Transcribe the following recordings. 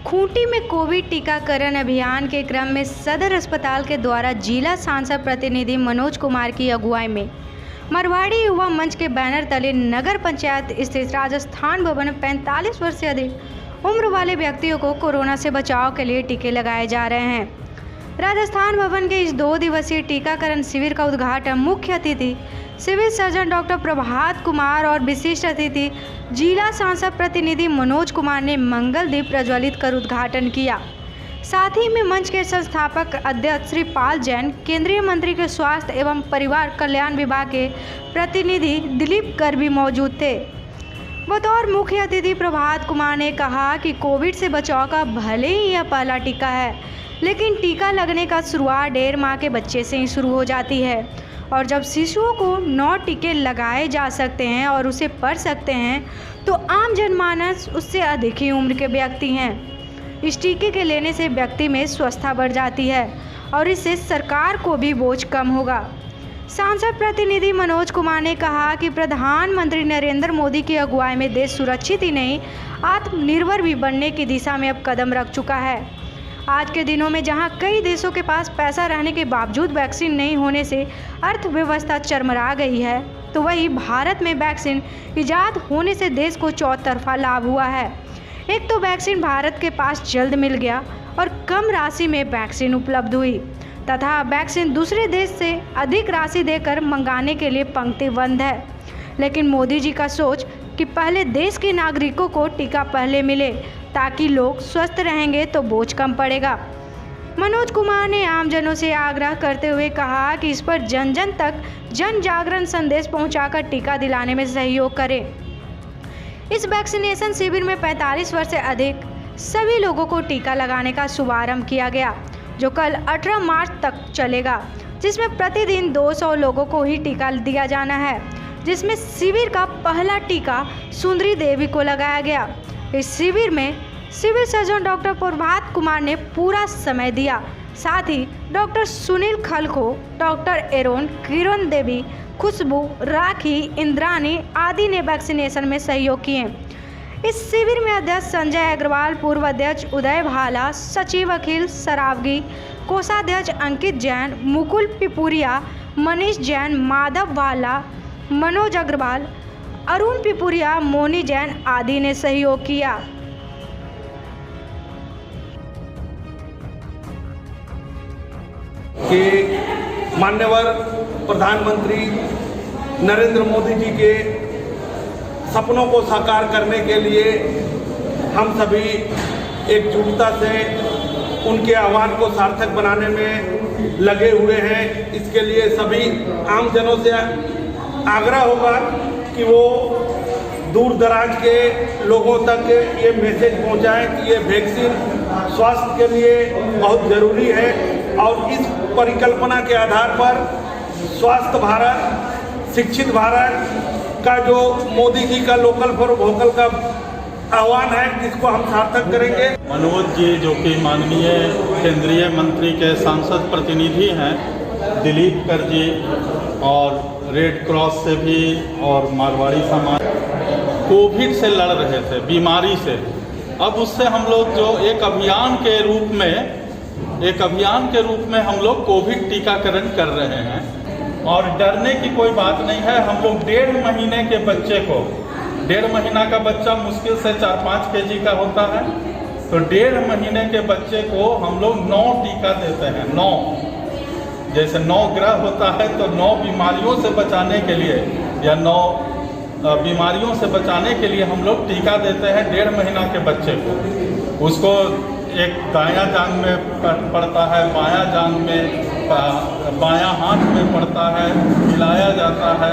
खूंटी में कोविड टीकाकरण अभियान के क्रम में सदर अस्पताल के द्वारा जिला सांसद प्रतिनिधि मनोज कुमार की अगुवाई में मारवाड़ी युवा मंच के बैनर तले नगर पंचायत स्थित राजस्थान भवन में 45 वर्ष से अधिक उम्र वाले व्यक्तियों को कोरोना से बचाव के लिए टीके लगाए जा रहे हैं। राजस्थान भवन के इस 2 दिवसीय टीकाकरण शिविर का उद्घाटन मुख्य अतिथि civil surgeon doctor Prabhat Kumar और विशिष्ट अतिथि जिला सांसद प्रतिनिधि मनोज कुमार ने मंगल दीप प्रज्वलित कर उद्घाटन किया। साथ ही में मंच के संस्थापक अध्यक्ष श्री पाल जैन, केंद्रीय मंत्री के स्वास्थ्य एवं परिवार कल्याण विभाग के प्रतिनिधि दिलीप कर भी मौजूद थे। बतौर मुख्य अतिथि प्रभात कुमार ने कहा कि कोविड से बचाव का भले ही यह पहला टीका है, लेकिन टीका लगने का शुरुआत 1.5 माह के बच्चे से ही शुरू हो जाती है और जब शिशुओं को 9 टीके लगाए जा सकते हैं और उसे पढ़ सकते हैं तो आम जनमानस उससे अधिक ही उम्र के व्यक्ति हैं। इस टीके के लेने से व्यक्ति में स्वस्थता बढ़ जाती है और इससे सरकार को भी बोझ कम होगा। सांसद प्रतिनिधि मनोज कुमार ने कहा कि प्रधानमंत्री नरेंद्र मोदी की अगुवाई में देश सुरक्षित ही नहीं, आत्मनिर्भर भी बनने की दिशा में अब कदम रख चुका है। आज के दिनों में जहां कई देशों के पास पैसा रहने के बावजूद वैक्सीन नहीं होने से अर्थव्यवस्था चरमरा गई है, तो वहीं भारत में वैक्सीन इजाद होने से देश को चौतरफा लाभ हुआ है। एक तो वैक्सीन भारत के पास जल्द मिल गया और कम राशि में वैक्सीन उपलब्ध हुई तथा वैक्सीन दूसरे देश से अधिक राशि देकर मंगाने के लिए पंक्तिबद्ध है। लेकिन मोदी जी का सोच कि पहले देश के नागरिकों को टीका पहले मिले ताकि लोग स्वस्थ रहेंगे तो बोझ कम पड़ेगा। मनोज कुमार ने आमजनों से आग्रह करते हुए कहा कि इस पर जन जन तक जन जागरण संदेश पहुंचाकर टीका दिलाने में सहयोग करें। इस वैक्सीनेशन शिविर में 45 वर्ष से अधिक सभी लोगों को टीका लगाने का शुभारंभ किया गया, जो कल 18 मार्च तक चलेगा, जिसमें प्रतिदिन 200 लोगों को ही टीका दिया जाना है, जिसमें शिविर का पहला टीका सुंदरी देवी को लगाया गया। इस शिविर में civil surgeon doctor Prabhat Kumar ने पूरा समय दिया। साथ ही doctor Sunil खलखो, doctor Aaron, Kiran Devi, खुशबू, राखी, इंद्रानी आदि ने वैक्सीनेशन में सहयोग किए। इस शिविर में अध्यक्ष संजय अग्रवाल, पूर्व अध्यक्ष उदय भाला, सचिव अखिल सरावगी, कोषाध्यक्ष अंकित जैन, मुकुल पिपुरिया, मनीष जैन, माधव वाला, मनोज अग्रवाल, अरुण पिपुरिया, मोनी जैन आदि ने सहयोग किया। कि माननीय प्रधानमंत्री नरेंद्र मोदी जी के सपनों को साकार करने के लिए हम सभी एकजुटता से उनके आह्वान को सार्थक बनाने में लगे हुए हैं। इसके लिए सभी आम जनों से आग्रह होगा कि वो दूर दराज के लोगों तक ये मैसेज पहुंचाएं कि ये वैक्सीन स्वास्थ्य के लिए बहुत ज़रूरी है और इस परिकल्पना के आधार पर स्वास्थ्य भारत, शिक्षित भारत का जो मोदी जी का लोकल फॉर वोकल का आह्वान है, इसको हम सार्थक करेंगे। मनोज जी जो कि माननीय केंद्रीय मंत्री के सांसद प्रतिनिधि हैं, दिलीप कर जी और रेड क्रॉस से भी और मारवाड़ी समाज कोविड से लड़ रहे थे, बीमारी से। अब उससे हम लोग जो एक अभियान के रूप में हम लोग कोविड टीकाकरण कर रहे हैं और डरने की कोई बात नहीं है। हम लोग 1.5 महीने के बच्चे को, 1.5 महीना का बच्चा मुश्किल से 4-5 kg का होता है, तो 1.5 महीने के बच्चे को हम लोग 9 टीका देते हैं। 9 जैसे 9 ग्रह होता है तो 9 बीमारियों से बचाने के लिए या 9 बीमारियों से बचाने के लिए हम लोग टीका देते हैं 1.5 महीना के बच्चे को। उसको एक दायां जांघ में पड़ता है, बायां जांघ में, बायां हाथ में पड़ता है, खिलाया जाता है।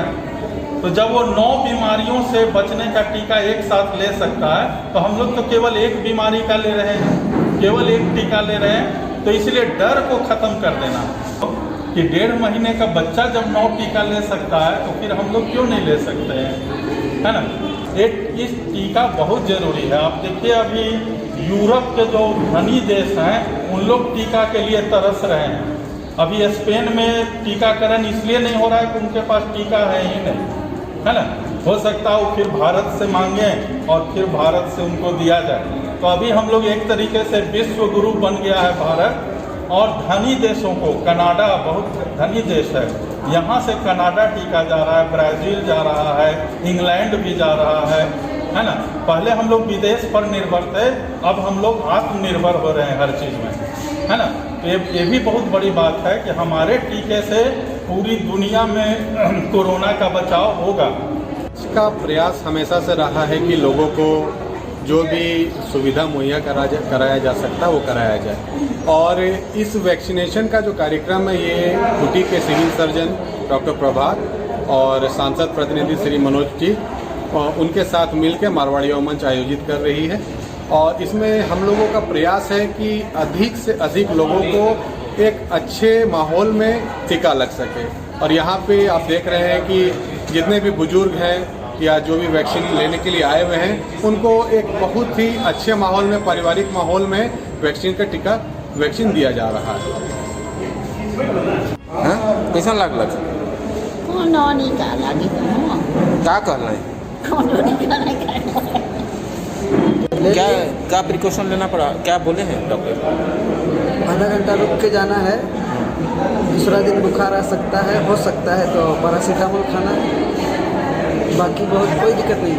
तो जब वो 9 बीमारियों से बचने का टीका एक साथ ले सकता है, तो हम लोग तो केवल एक बीमारी का ले रहे हैं, केवल एक टीका ले रहे हैं। तो इसलिए डर को ख़त्म कर देना कि 1.5 महीने का बच्चा जब 9 टीका ले सकता है तो फिर हम लोग क्यों नहीं ले सकते हैं, है ना। इस टीका बहुत ज़रूरी है। आप देखिए अभी यूरोप के जो धनी देश हैं उन लोग टीका के लिए तरस रहे हैं। अभी स्पेन में टीकाकरण इसलिए नहीं हो रहा है कि उनके पास टीका है ही नहीं, है ना। हो सकता है वो फिर भारत से मांगें और फिर भारत से उनको दिया जाए। तो अभी हम लोग एक तरीके से विश्व गुरु बन गया है भारत। और धनी देशों को, कनाडा बहुत धनी देश है, यहाँ से कनाडा टीका जा रहा है, ब्राज़ील जा रहा है, इंग्लैंड भी जा रहा है ना। पहले हम लोग विदेश पर निर्भर थे, अब हम लोग आत्मनिर्भर हो रहे हैं हर चीज़ में, है ना। तो ये भी बहुत बड़ी बात है कि हमारे टीके से पूरी दुनिया में कोरोना का बचाव होगा। इसका प्रयास हमेशा से रहा है कि लोगों को जो भी सुविधा मुहैया कराया जा सकता है वो कराया जाए। और इस वैक्सीनेशन का जो कार्यक्रम है ये खूंटी के सिविल सर्जन डॉक्टर प्रभात और सांसद प्रतिनिधि श्री मनोज जी उनके साथ मिलकर मारवाड़ी युवा मंच आयोजित कर रही है। और इसमें हम लोगों का प्रयास है कि अधिक से अधिक लोगों को एक अच्छे माहौल में टीका लग सके। और यहाँ पे आप देख रहे हैं कि जितने भी बुजुर्ग हैं या जो भी वैक्सीन लेने के लिए आए हुए हैं उनको एक बहुत ही अच्छे माहौल में, पारिवारिक माहौल में वैक्सीन दिया जा रहा है। कैसा लागल? कोनो निकाला क्या कहना है? क्या प्रिकॉशन लेना पड़ा? क्या बोले हैं डॉक्टर? आधा घंटा रुक के जाना है, दूसरा दिन बुखार आ सकता है, हो सकता है तो पैरासीटामोल खाना, बाकी बहुत कोई दिक्कत नहीं।